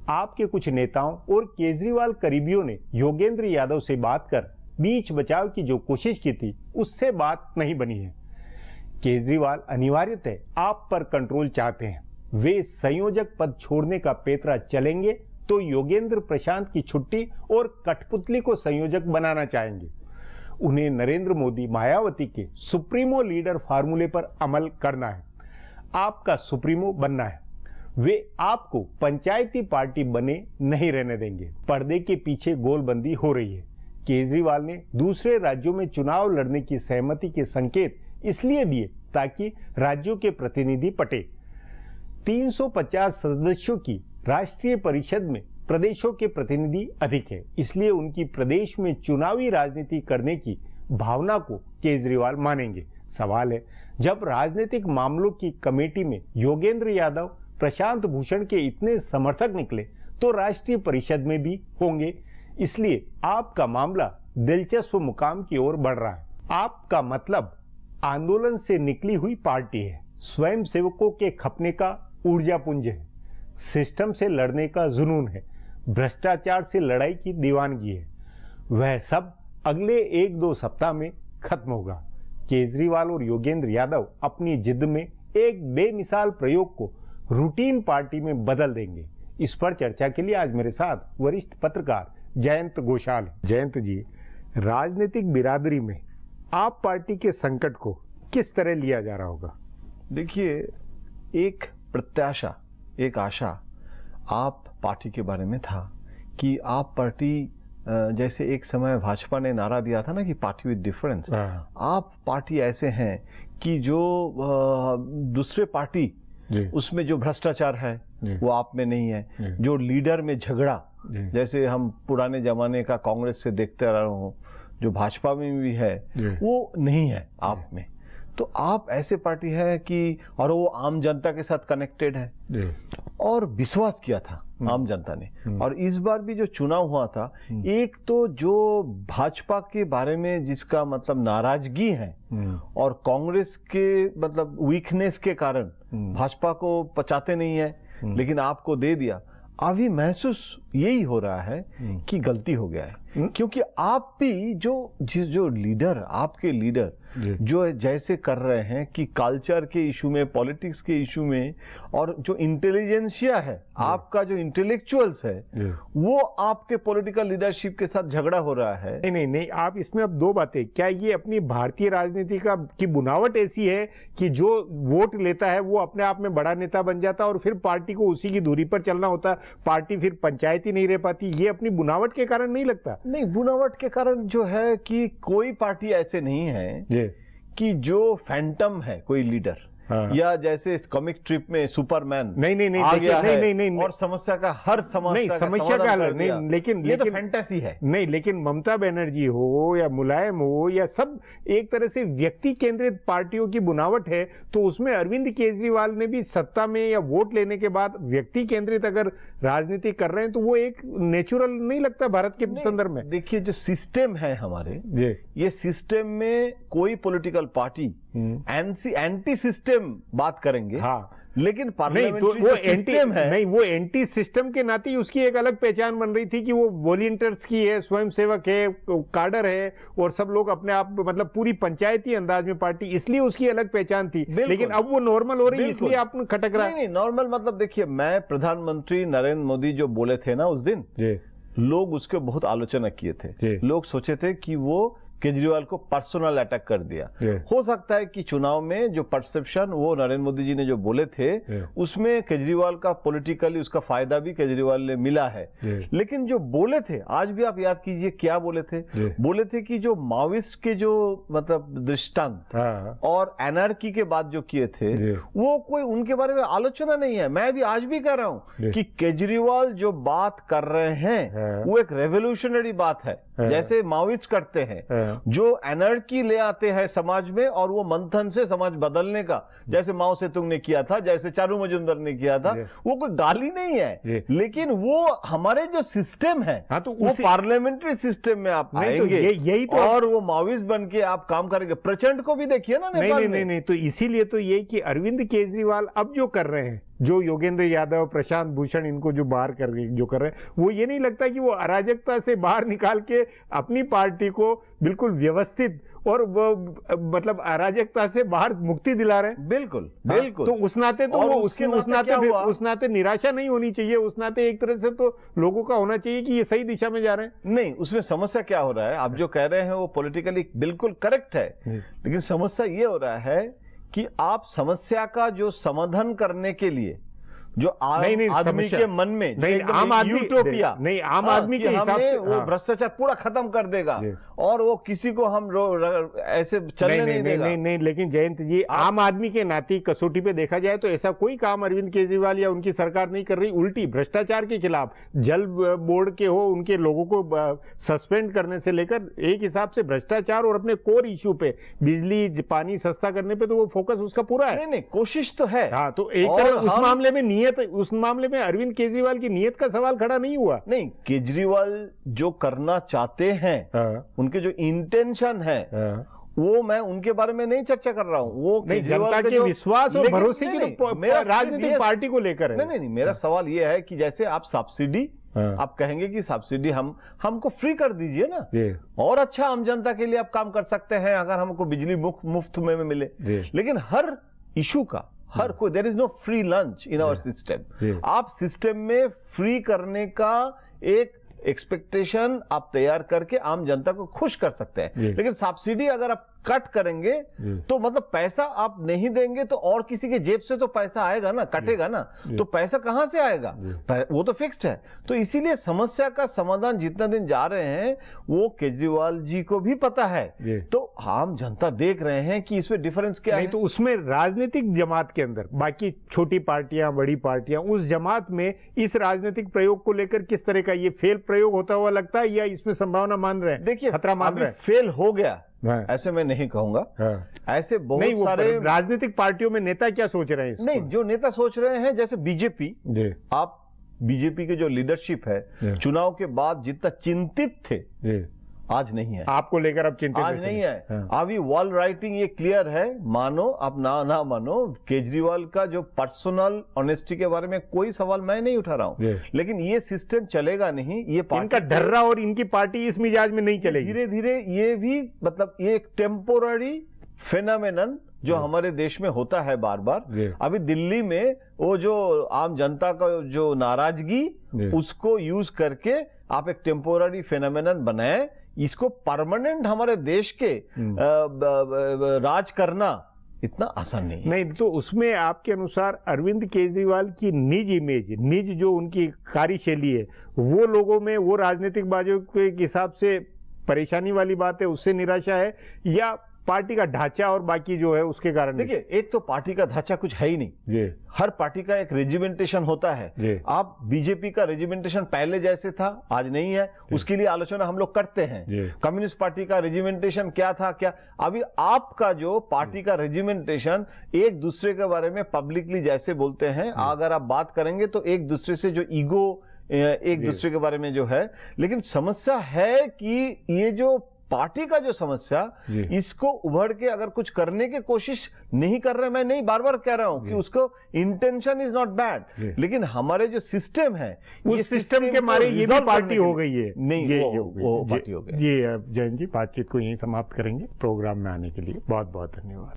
आपके कुछ नेताओं और केजरीवाल करीबियों ने योगेंद्र यादव से बात कर बीच बचाव की जो कोशिश की थी उससे बात नहीं बनी है। केजरीवाल अनिवार्यतः आप पर कंट्रोल चाहते हैं। वे संयोजक पद छोड़ने का पेतरा चलेंगे तो योगेंद्र प्रशांत की छुट्टी और कठपुतली को संयोजक बनाना चाहेंगे। उन्हें नरेंद्र मोदी मायावती के सुप्रीमो लीडर फार्मूले पर अमल करना है, आपका सुप्रीमो बनना है। वे आपको पंचायती पार्टी बने नहीं रहने देंगे। पर्दे के पीछे गोलबंदी हो रही है। केजरीवाल ने दूसरे राज्यों में चुनाव लड़ने की सहमति के संकेत इसलिए दिए ताकि राज्यों के प्रतिनिधि पटे। 350 सदस्यों की राष्ट्रीय परिषद में प्रदेशों के प्रतिनिधि अधिक है, इसलिए उनकी प्रदेश में चुनावी राजनीति करने की भावना को केजरीवाल मानेंगे। सवाल है, जब राजनीतिक मामलों की कमेटी में योगेंद्र यादव, प्रशांत भूषण के इतने समर्थक निकले तो राष्ट्रीय परिषद में भी होंगे। इसलिए आपका मामला दिलचस्प मुकाम की ओर बढ़ रहा है। आपका मतलब आंदोलन से निकली हुई पार्टी है, स्वयं सेवकों के खपने का ऊर्जा पुंज है, सिस्टम से लड़ने का जुनून है, भ्रष्टाचार से लड़ाई की दीवानगी है। वह सब अगले 1-2 सप्ताह में खत्म होगा। केजरीवाल और योगेंद्र यादव अपनी जिद में एक बेमिसाल प्रयोग को रूटीन पार्टी में बदल देंगे। इस पर चर्चा के लिए आज मेरे साथ वरिष्ठ पत्रकार जयंत घोषाल। जयंत जी, राजनीतिक बिरादरी में आप पार्टी के संकट को किस तरह लिया जा रहा होगा? देखिए, एक प्रत्याशा, एक आशा आप पार्टी के बारे में था कि आप पार्टी, जैसे एक समय भाजपा ने नारा दिया था ना कि पार्टी विद डिफरेंस, आप पार्टी ऐसे हैं कि जो दूसरे पार्टी उसमें जो भ्रष्टाचार है वो आप में नहीं है, जो लीडर में झगड़ा जैसे हम पुराने जमाने का कांग्रेस से देखते रहे हूं, जो भाजपा में भी है वो नहीं है आप में। तो आप ऐसे पार्टी है कि, और वो आम जनता के साथ कनेक्टेड है और विश्वास किया था आम जनता ने। और इस बार भी जो चुनाव हुआ था, एक तो जो भाजपा के बारे में जिसका मतलब नाराजगी है और कांग्रेस के मतलब वीकनेस के कारण भाजपा को पचाते नहीं है, लेकिन आपको दे दिया। अभी महसूस यही हो रहा है कि गलती हो गया है, क्योंकि आप भी जो लीडर, आपके लीडर जो जैसे कर रहे हैं कि कल्चर के इशू में, पॉलिटिक्स के इशू में, और जो इंटेलिजेंसिया है, आपका जो इंटेलेक्चुअल्स है, वो आपके पॉलिटिकल लीडरशिप के साथ झगड़ा हो रहा है। नहीं, आप इसमें अब 2 बातें, क्या ये अपनी भारतीय राजनीति की बुनावट ऐसी है कि जो वोट लेता है वो अपने आप में बड़ा नेता बन जाता है और फिर पार्टी को उसी की दूरी पर चलना होता, पार्टी फिर पंचायत ही नहीं रह पाती? ये अपनी बुनावट के कारण नहीं लगता? नहीं, बुनावट के कारण जो है कि कोई पार्टी ऐसे नहीं है कि जो फैंटम है कोई लीडर, या जैसे इस कॉमिक ट्रिप में सुपरमैन नहीं आ गया है और समस्या का हर समस्या का हल नहीं, लेकिन ये तो फैंटेसी है। नहीं, लेकिन ममता बनर्जी हो या मुलायम हो या सब एक तरह से व्यक्ति केंद्रित पार्टियों की बुनावट है, तो उसमें अरविंद केजरीवाल ने भी सत्ता में या वोट लेने के बाद व्यक्ति केंद्रित अगर राजनीति कर रहे हैं तो वो एक नेचुरल नहीं लगता भारत के संदर्भ में। देखिए, जो सिस्टम है हमारे, ये सिस्टम में कोई पॉलिटिकल पार्टी एंटी सिस्टम बात करेंगे, लेकिन पार्लियामेंट्री वो सिस्टम है, नहीं, वो एंटी सिस्टम के नाते उसकी एक अलग पहचान बन रही थी कि वो वॉलंटियर्स की है, स्वयंसेवक है, कार्डर है, और सब लोग अपने आप मतलब पूरी पंचायती अंदाज में पार्टी, इसलिए उसकी अलग पहचान थी। लेकिन अब वो नॉर्मल हो रही है, इसलिए आप खटक रहा है। नहीं, नॉर्मल मतलब देखिए, मैं प्रधानमंत्री नरेंद्र मोदी जो बोले थे ना उस दिन, लोग उसके बहुत आलोचना किए थे। लोग सोचे थे कि वो केजरीवाल को पर्सनल अटैक कर दिया। हो सकता है कि चुनाव में जो परसेप्शन वो नरेंद्र मोदी जी ने जो बोले थे उसमें केजरीवाल का पॉलिटिकली उसका फायदा भी केजरीवाल ने मिला है। लेकिन जो बोले थे, आज भी आप याद कीजिए क्या बोले थे। बोले थे कि जो माओइस्ट के जो मतलब दृष्टांत और एनआरकी के बाद जो किए थे वो कोई उनके बारे में आलोचना नहीं है। मैं भी आज भी कह रहा हूं कि केजरीवाल जो बात कर रहे हैं वो एक रेवोल्यूशनरी बात है, जैसे माओइस्ट करते हैं, जो एनर्जी ले आते हैं समाज में और वो मंथन से समाज बदलने का, जैसे माओ सेतुंग ने किया था, जैसे चारू मजुमदार ने किया था। वो कोई गाली नहीं है, लेकिन वो हमारे जो सिस्टम है तो वो पार्लियामेंट्री सिस्टम में आप आएंगे यही तो, और वो माओइस्ट बन के आप काम करेंगे। प्रचंड को भी देखिए ना नेपाल में। नहीं, तो इसीलिए तो ये कि अरविंद केजरीवाल अब जो कर रहे हैं जो योगेंद्र यादव, प्रशांत भूषण, इनको जो बाहर जो कर रहे हैं, वो ये नहीं लगता कि वो अराजकता से बाहर निकाल के अपनी पार्टी को बिल्कुल व्यवस्थित और वो मतलब अराजकता से बाहर मुक्ति दिला रहे हैं? बिल्कुल हाँ, बिल्कुल। तो उस नाते तो और वो उसके नाते क्या हुआ? उस नाते निराशा नहीं होनी चाहिए। उस नाते एक तरह से तो लोगों का होना चाहिए कि ये सही दिशा में जा रहे हैं। नहीं, उसमें समस्या क्या हो रहा है, आप जो कह रहे हैं वो पॉलिटिकली बिल्कुल करेक्ट है, लेकिन समस्या ये हो रहा है कि आप समस्या का जो समाधान करने के लिए जो आदमी के मन में नहीं, आम आदमी यूटोपिया नहीं, आम आदमी के हिसाब से वो भ्रष्टाचार पूरा खत्म कर देगा और वो किसी को हम ऐसे चलने नहीं देगा। नहीं, लेकिन जयंत जी, आम आदमी के नाते कसौटी पे देखा जाए तो ऐसा कोई काम अरविंद केजरीवाल या उनकी सरकार नहीं कर रही। उल्टी भ्रष्टाचार के खिलाफ जल बोर्ड के हो, उनके लोगों को सस्पेंड करने से लेकर एक हिसाब से भ्रष्टाचार और अपने कोर इश्यू पे, बिजली पानी सस्ता करने पे, तो वो फोकस उसका पूरा है। नहीं, कोशिश तो है। हाँ, तो एक तरह उस मामले में अरविंद केजरीवाल की नीयत का सवाल खड़ा नहीं हुआ। नहीं, केजरीवाल जो करना चाहते हैं, उनके जो इंटेंशन है, वो मैं उनके बारे में नहीं चर्चा कर रहा हूं। वो नहीं, जनता के विश्वास और भरोसे की राजनीतिक पार्टी को लेकर है। नहीं, मेरा सवाल ये है कि जैसे आप सब्सिडी, आप कहेंगे कि सब्सिडी हमको फ्री कर दीजिए ना, और अच्छा आम जनता के लिए आप काम कर सकते हैं अगर हमको बिजली मुफ्त में मिले। लेकिन हर इशू का हर कोई, there is no free lunch in our system. आप सिस्टम में फ्री करने का एक एक्सपेक्टेशन आप तैयार करके आम जनता को खुश कर सकते हैं, लेकिन सब्सिडी अगर आप कट करेंगे तो मतलब पैसा आप नहीं देंगे तो और किसी के जेब से तो पैसा आएगा ना, कटेगा ना, तो पैसा कहां से आएगा? वो तो फिक्स्ड है। तो इसीलिए समस्या का समाधान जितना दिन जा रहे हैं वो केजरीवाल जी को भी पता है, तो आम जनता देख रहे हैं कि इसमें डिफरेंस क्या है। तो उसमें राजनीतिक जमात के अंदर बाकी छोटी पार्टियां, बड़ी पार्टियां, उस जमात में इस राजनीतिक प्रयोग को लेकर किस तरह का ये फेल प्रयोग होता हुआ लगता है, या इसमें संभावना मान रहे हैं? देखिए, खतरा मान रहे हैं? फेल हो गया ऐसे मैं नहीं कहूंगा। ऐसे बहुत सारे राजनीतिक पार्टियों में नेता क्या सोच रहे हैं इसको? नहीं, जो नेता सोच रहे हैं, जैसे बीजेपी, आप बीजेपी के जो लीडरशिप है चुनाव के बाद जितना चिंतित थे, आज नहीं है। आपको लेकर अब चिंतित आज नहीं है। अभी वॉल राइटिंग ये क्लियर है, मानो आप ना मानो, केजरीवाल का जो पर्सनल ऑनेस्टी के बारे में कोई सवाल मैं नहीं उठा रहा हूं, लेकिन ये सिस्टम चलेगा नहीं। ये इनका डर्रा और इनकी पार्टी इस मिजाज में नहीं चलेगी। धीरे धीरे ये भी मतलब ये एक टेम्पोररी फेनोमेनन जो हमारे देश में होता है बार बार। अभी दिल्ली में वो जो आम जनता का जो नाराजगी, उसको यूज करके आप एक टेम्पोररी फेनोमेनन बनाए, इसको परमानेंट हमारे देश के राज करना इतना आसान नहीं। तो उसमें आपके अनुसार अरविंद केजरीवाल की निज इमेज, निज जो उनकी कार्यशैली है, वो लोगों में, वो राजनीतिक बाजू के हिसाब से परेशानी वाली बात है, उससे निराशा है, या पार्टी का ढांचा और बाकी जो है उसके कारण? देखिए, एक तो पार्टी का ढांचा कुछ है ही नहीं। हर पार्टी का एक रेजिमेंटेशन होता है। आप बीजेपी का रेजिमेंटेशन पहले जैसे था, आज नहीं है, उसके लिए आलोचना हम लोग करते हैं। कम्युनिस्ट पार्टी का रेजिमेंटेशन क्या था, क्या अभी आपका जो पार्टी का रेजिमेंटेशन, एक दूसरे के बारे में पब्लिकली जैसे बोलते हैं, अगर आप बात करेंगे तो एक दूसरे से जो ईगो, एक दूसरे के बारे में जो है, लेकिन समस्या है कि ये जो पार्टी का जो समस्या, इसको उभर के अगर कुछ करने की कोशिश नहीं कर रहे, मैं नहीं बार बार कह रहा हूं कि उसको इंटेंशन इज नॉट बैड, लेकिन हमारे जो सिस्टम है, उस सिस्टम के मारे ये भी पार्टी हो गई है। नहीं, वो पार्टी हो गई। ये जयंत जी, बातचीत को यहीं समाप्त करेंगे। प्रोग्राम में आने के लिए बहुत बहुत धन्यवाद।